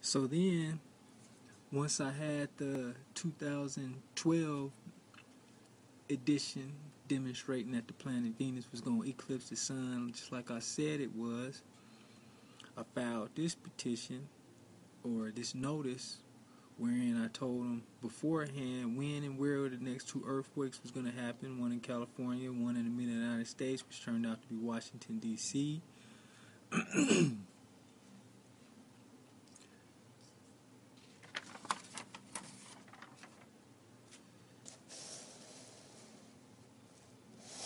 So then, once I had the 2012 edition demonstrating that the planet Venus was going to eclipse the sun just like I said it was, I filed this petition or this notice wherein I told them beforehand when and where the next two earthquakes was going to happen, one in California, one in the mid-United States, which turned out to be Washington, D.C.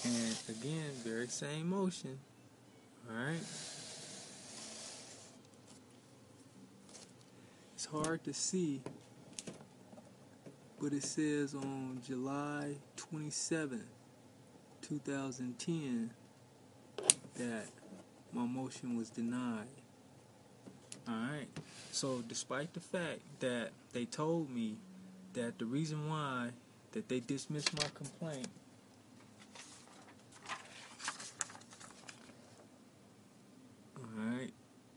And again, very same motion. Alright? It's hard to see, but it says on July 27, 2010, that my motion was denied. Alright? So despite the fact that they told me that the reason why that they dismissed my complaint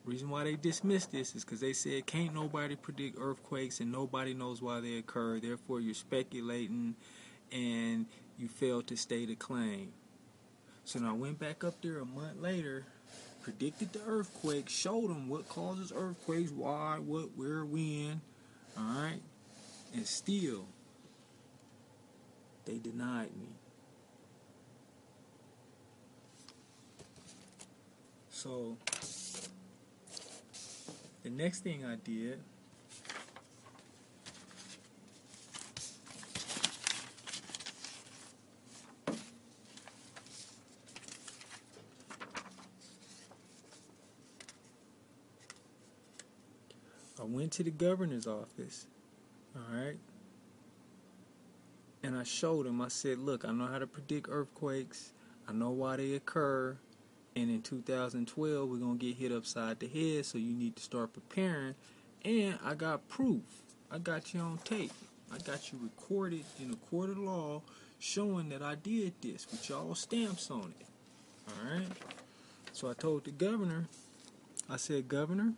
reason why they dismissed this is because they said can't nobody predict earthquakes and nobody knows why they occur, therefore you're speculating and you failed to state a claim. So now I went back up there a month later, predicted the earthquake, showed them what causes earthquakes, why, what, where, when, alright, and still they denied me. So the next thing I did, I went to the governor's office, alright, and I showed him, I said, look, I know how to predict earthquakes, I know why they occur, and in 2012 we're going to get hit upside the head, so you need to start preparing, and I got proof. I got you on tape. I got you recorded in a court of law showing that I did this with y'all stamps on it. Alright? So I told the governor, I said, Governor,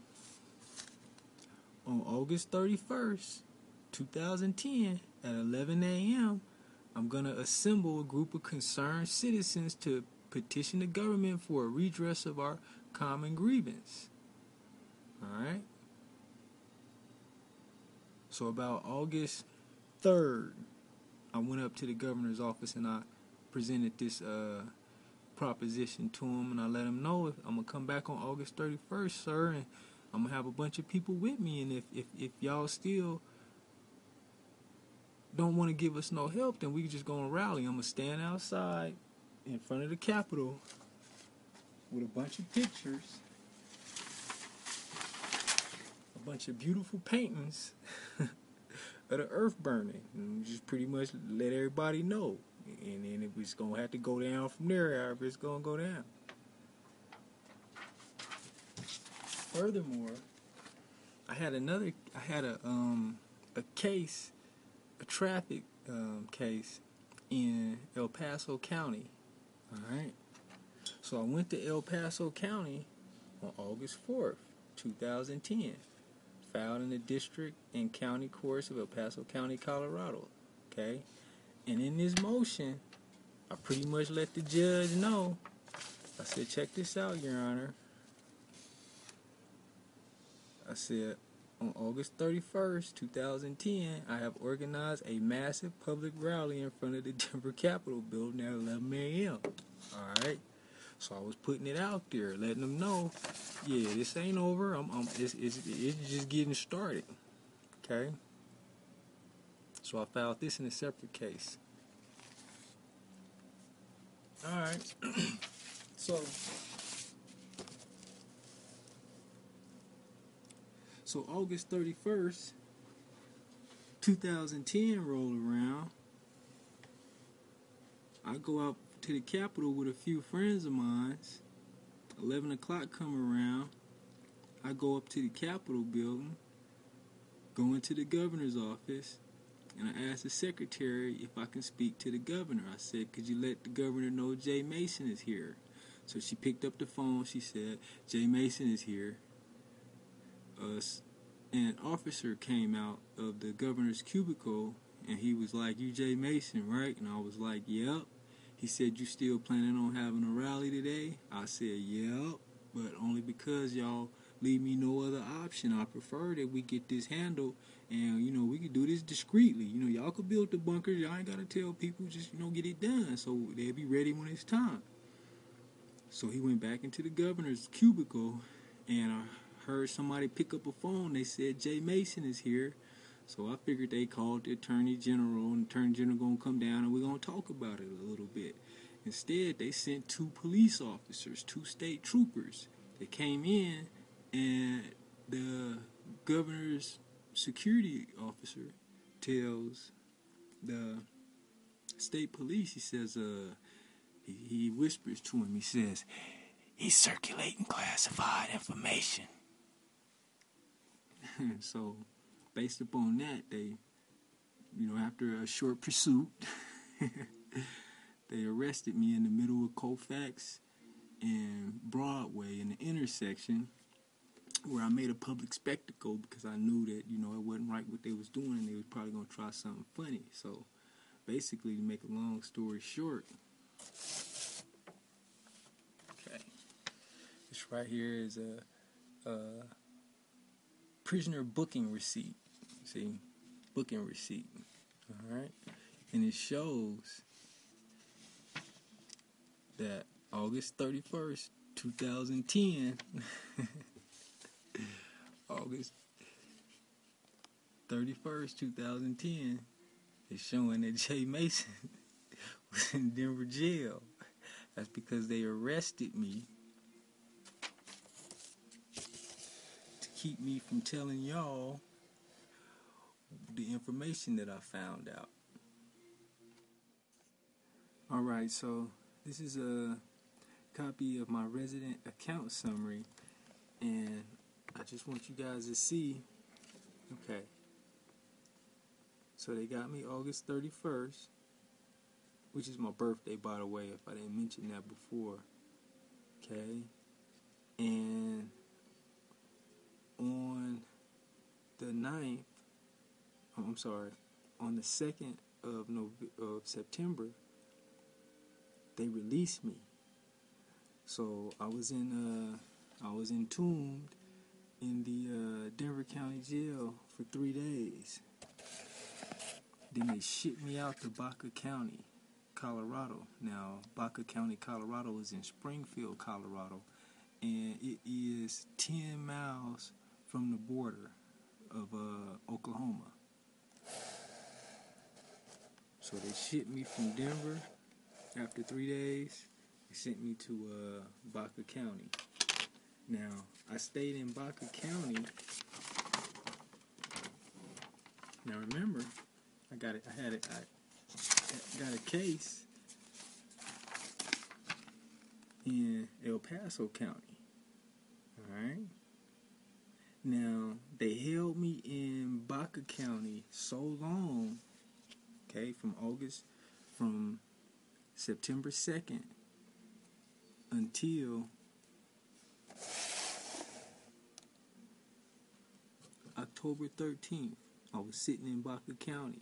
on August 31st, 2010, at 11 a.m., I'm going to assemble a group of concerned citizens to petition the government for a redress of our common grievance. Alright? So about August 3rd, I went up to the governor's office and I presented this proposition to him, and I let him know if I'm going to come back on August 31st, sir, and I'm going to have a bunch of people with me, and if y'all still don't want to give us no help, then we just going to rally. I'm going to stand outside in front of the Capitol with a bunch of pictures, a bunch of beautiful paintings of the earth burning, and just pretty much let everybody know. And then it was going to have to go down from there, however it's going to go down. Furthermore, I had a case, a traffic case in El Paso County. Alright? So I went to El Paso County on August 4th, 2010. Filed in the district and county courts of El Paso County, Colorado. Okay? And in this motion, I pretty much let the judge know. I said, check this out, Your Honor. I said, on August 31st, 2010, I have organized a massive public rally in front of the Denver Capitol building at 11 a.m. Alright? So I was putting it out there, letting them know, yeah, this ain't over. It's just getting started. Okay? So I filed this in a separate case. Alright. So August 31st, 2010 rolled around. I go out to the Capitol with a few friends of mine. 11 o'clock come around. I go up to the Capitol building, go into the governor's office, and I asked the secretary if I can speak to the governor. I said, could you let the governor know Jay Mason is here? So she picked up the phone. She said, Jay Mason is here. an officer came out of the governor's cubicle, and he was like, "You Jay Mason, right?" And I was like, "Yep." He said, "You still planning on having a rally today?" I said, "Yep, but only because y'all leave me no other option. I prefer that we get this handled, and, we can do this discreetly. Y'all could build the bunkers. Y'all ain't got to tell people, just, get it done, so they'll be ready when it's time." So he went back into the governor's cubicle, and I heard somebody pick up a phone. They said, "Jay Mason is here." So I figured they called the Attorney General, and the Attorney General going to come down, and we're going to talk about it a little bit. Instead, they sent 2 police officers, 2 state troopers. They came in, and the governor's security officer tells the state police, he says, he whispers to him, he says, "He's circulating classified information." So, based upon that, they, after a short pursuit, they arrested me in the middle of Colfax and Broadway in the intersection, where I made a public spectacle because I knew that, it wasn't right what they was doing, and they was probably going to try something funny. So, basically, to make a long story short, okay, this right here is a prisoner booking receipt. See, booking receipt. All right, and it shows that August 31st, 2010, August 31st, 2010, is showing that Jay Mason was in Denver jail. That's because they arrested me to keep me from telling y'all the information that I found out. Alright, so this is a copy of my resident account summary, and I just want you guys to see. Okay, so they got me August 31st, which is my birthday, by the way, if I didn't mention that before. Okay, and on the 9th, on the 2nd of September, they released me. So I was entombed in the Denver County Jail for 3 days. Then they shipped me out to Baca County, Colorado. Now, Baca County, Colorado is in Springfield, Colorado, and it is 10 miles from the border of Oklahoma. So they shipped me from Denver. After 3 days, they sent me to Baca County. Now, I stayed in Baca County. Now remember, I got a case in El Paso County. Alright? Now, they held me in Baca County so long, okay, from September 2nd until October 13th. I was sitting in Baca County.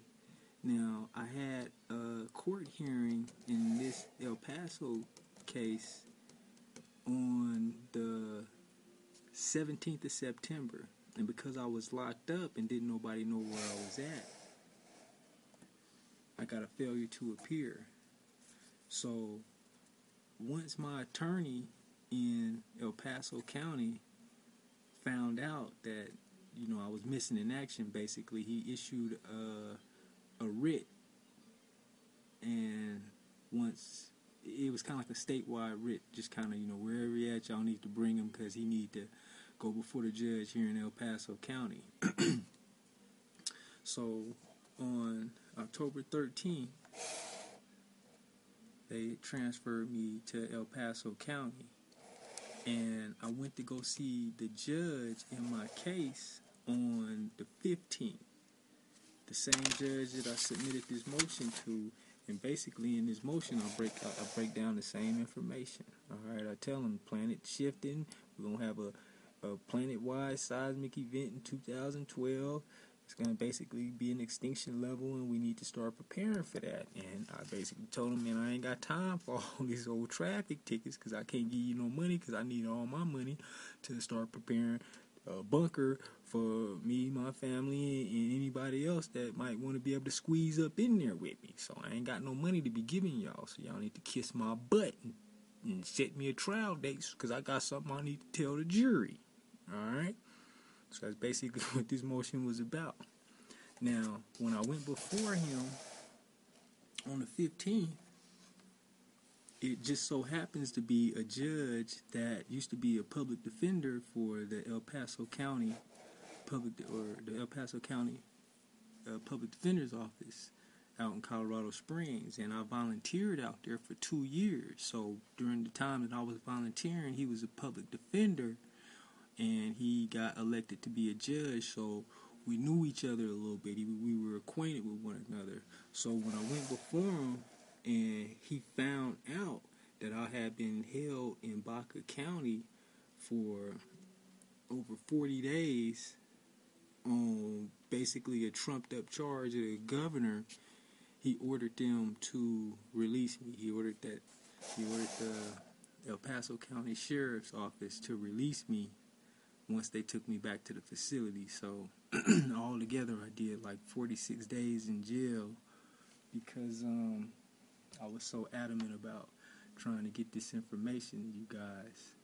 Now, I had a court hearing in this El Paso case on the 17th of September. And because I was locked up and didn't nobody know where I was at, I got a failure to appear. So, once my attorney in El Paso County found out that, I was missing in action, basically, he issued a writ. And once, it was kind of like a statewide writ, just kind of, wherever he at, y'all need to bring him because he need to go before the judge here in El Paso County. So, on October 13th, they transferred me to El Paso County, and I went to go see the judge in my case on the 15th. The same judge that I submitted this motion to, and basically in this motion I break down the same information. All right, I tell him planet shifting. We're gonna have a a planet-wide seismic event in 2012. It's going to basically be an extinction level, and we need to start preparing for that. And I basically told him, man, I ain't got time for all these old traffic tickets because I can't give you no money because I need all my money to start preparing a bunker for me, my family, and anybody else that might want to be able to squeeze up in there with me. So I ain't got no money to be giving y'all. So y'all need to kiss my butt and set me a trial date because I got something I need to tell the jury. Alright? So that's basically what this motion was about. Now, when I went before him on the 15th, it just so happens to be a judge that used to be a public defender for the El Paso County Public Defender's Office out in Colorado Springs, and I volunteered out there for 2 years. So during the time that I was volunteering, he was a public defender, and he got elected to be a judge. So we knew each other a little bit. We were acquainted with one another. So when I went before him, and he found out that I had been held in Baca County for over 40 days on basically a trumped-up charge of the governor, he ordered them to release me. He ordered the El Paso County Sheriff's Office to release me once they took me back to the facility. So altogether I did like 46 days in jail because I was so adamant about trying to get this information to you guys.